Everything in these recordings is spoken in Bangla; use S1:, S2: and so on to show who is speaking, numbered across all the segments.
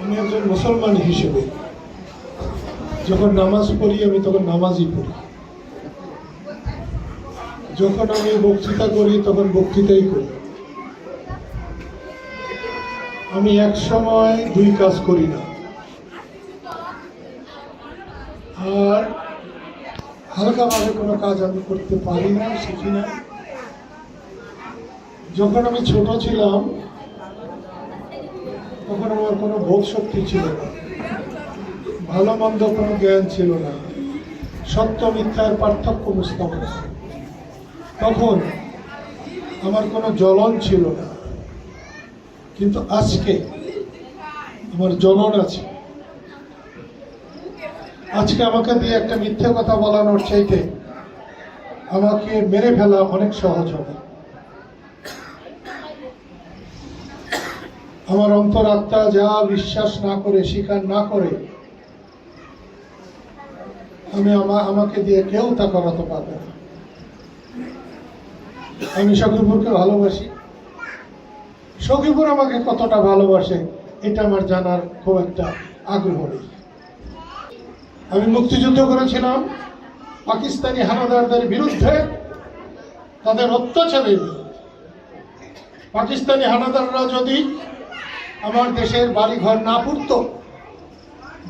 S1: আমি একজন মুসলমান হিসেবে যখন নামাজ পড়ি আমি তখন নামাজই পড়ি, যখন আমি বক্তৃতা করি তখন বক্তৃতাই করি। আমি এক সময় দুই কাজ করি না। আর হালকাভাবে কোনো কাজ আমি করতে পারি না, শিখি না। যখন আমি ছোট ছিলাম তখন আমার কোনো বোধ শক্তি ছিল না, ভালো মন্দ কোনো জ্ঞান ছিল না, সত্য মিথ্যার পার্থক্য বুঝতাম না। তখন আমার কোনো জ্বলন ছিল না, কিন্তু আজকে আমার জ্বলন আছে। আজকে আমাকে দিয়ে একটা মিথ্যে কথা বলানোর চাইতে আমাকে মেরে ফেলা অনেক সহজ হবে। আমার অন্তরাত্মা যা বিশ্বাস না করে, স্বীকার না করে, আমাকে দিয়ে কেউ তা করাতে পারবে না। আমি সখীপুরকে ভালোবাসি, সখীপুর আমাকে কতটা ভালোবাসে এটা আমার জানার খুব একটা আগ্রহ নেই। আমি মুক্তিযুদ্ধ করেছিলাম পাকিস্তানি হানাদারদের বিরুদ্ধে, তাদের অত্যাচারের বিরুদ্ধে। পাকিস্তানি হানাদাররা যদি আমার দেশের বাড়ি ঘর না পুড়ত,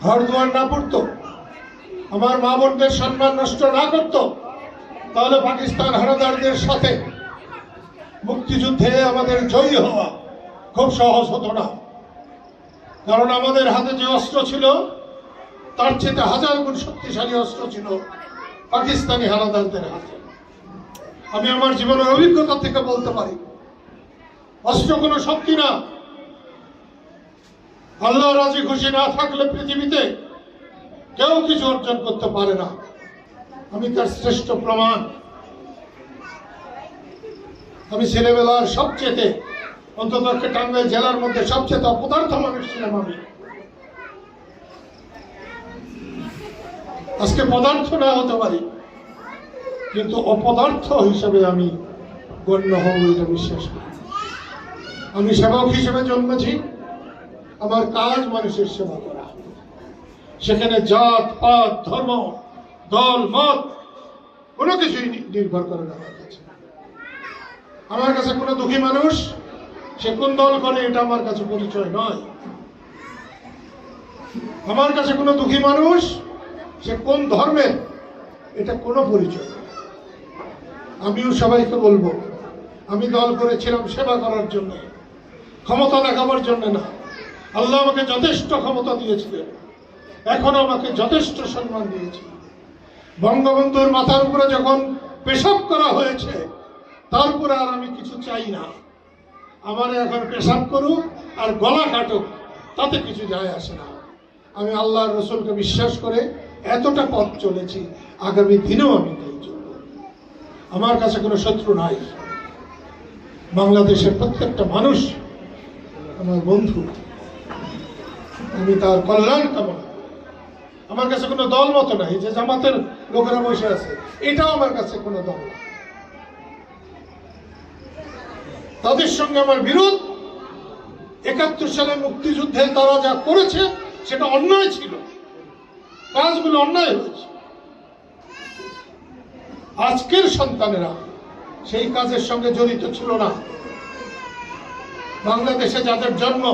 S1: ঘর দুয়ার না পুড়ত, আমার মা বোনদের সম্মান নষ্ট না করত, তাহলে পাকিস্তান হানাদারদের সাথে মুক্তিযুদ্ধে আমাদের জয়ী হওয়া খুব সহজ হতো না। কারণ আমাদের হাতে যে অস্ত্র ছিল তার চেয়ে 1000 গুণ শক্তিশালী অস্ত্র ছিল পাকিস্তানি হানাদারদের হাতে। আমি আমার জীবনের অভিজ্ঞতা থেকে বলতে পারি, অস্ত্র কোনো শক্তি না। আল্লাহ রাজি খুশি না থাকলে পৃথিবীতে কেউ কিছু অর্জন করতে পারে না। আমি তার শ্রেষ্ঠ প্রমাণ। আমি ছেলেবেলার সবচেয়ে, অন্তত টাঙ্গাইল জেলার মধ্যে সবচেয়ে অপদার্থ মানুষ ছিলাম আমি। আজকে পদার্থ না হতে পারি, কিন্তু অপদার্থ হিসেবে আমি গণ্য হব এটা বিশ্বাস করি। আমি সেবক হিসেবে জন্মেছি, আমার কাজ মানুষের সেবা করা। সেখানে জাত পাত ধর্ম দল মত কোনো কিছুই নির্ভর করে না আমার কাছে। আমার কাছে কোনো দুঃখী মানুষ সে কোন দল করে এটা আমার কাছে পরিচয় নয়। আমার কাছে কোনো দুঃখী মানুষ সে কোন ধর্মের এটা কোনো পরিচয় নয়। আমিও সবাইকে বলবো, আমি দল করেছিলাম সেবা করার জন্য, ক্ষমতা দেখাবার জন্য না। আল্লাহ আমাকে যথেষ্ট ক্ষমতা দিয়েছিলেন, এখনো আমাকে যথেষ্ট সম্মান দিয়েছে। বঙ্গবন্ধুর মাথার উপরে যখন পেশাব করা হয়েছে তারপরে আর আমি কিছু চাই না। আমার এখন পেশাব করুক আর গলা কাটুক, তাতে কিছু যায় আসে না। আমি আল্লাহর রসুলকে বিশ্বাস করে এতটা পথ চলেছি, আগামী দিনেও আমি তাই চলব। আমার কাছে কোনো শত্রু নাই। বাংলাদেশের প্রত্যেকটা মানুষ আমার বন্ধু, আমি তার কল্যাণ কামনা। আমার কাছে কোনো দল মতো নাই যে জামাতের লোকেরা বসে আছে, এটাও আমার কাছে কোনো দল না। তাদের সঙ্গে আমার বিরোধ। ৭১ সালে মুক্তিযুদ্ধে তারা যা করেছে সেটা অন্যায় ছিল, কাজগুলো অন্যায় হয়েছে। আজকের সন্তানেরা সেই কাজের সঙ্গে জড়িত ছিল না। বাংলাদেশে যাদের জন্ম,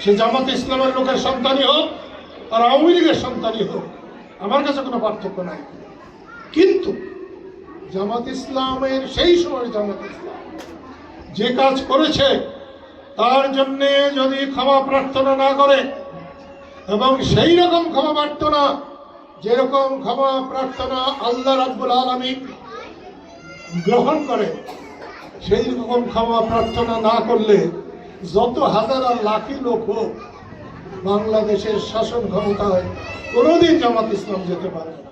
S1: সে জামাত ইসলামের লোকের সন্তানই হোক আর আওয়ামী লীগের সন্তানই হোক, আমার কাছে কোনো পার্থক্য নাই। কিন্তু জামাত ইসলামের সেই সময় জামাত ইসলাম যে কাজ করেছে তার জন্য যদি ক্ষমা প্রার্থনা না করে এবং সেই রকম ক্ষমা প্রার্থনা, যেরকম ক্ষমা প্রার্থনা আল্লাহ রাব্বুল আলামিন গ্রহণ করে, সেই রকম ক্ষমা প্রার্থনা না করলে যত হাজার আর লাখি লোক হোক, বাংলাদেশের শাসন ক্ষমতায় কোনোদিন জামাত ইসলাম যেতে পারে না।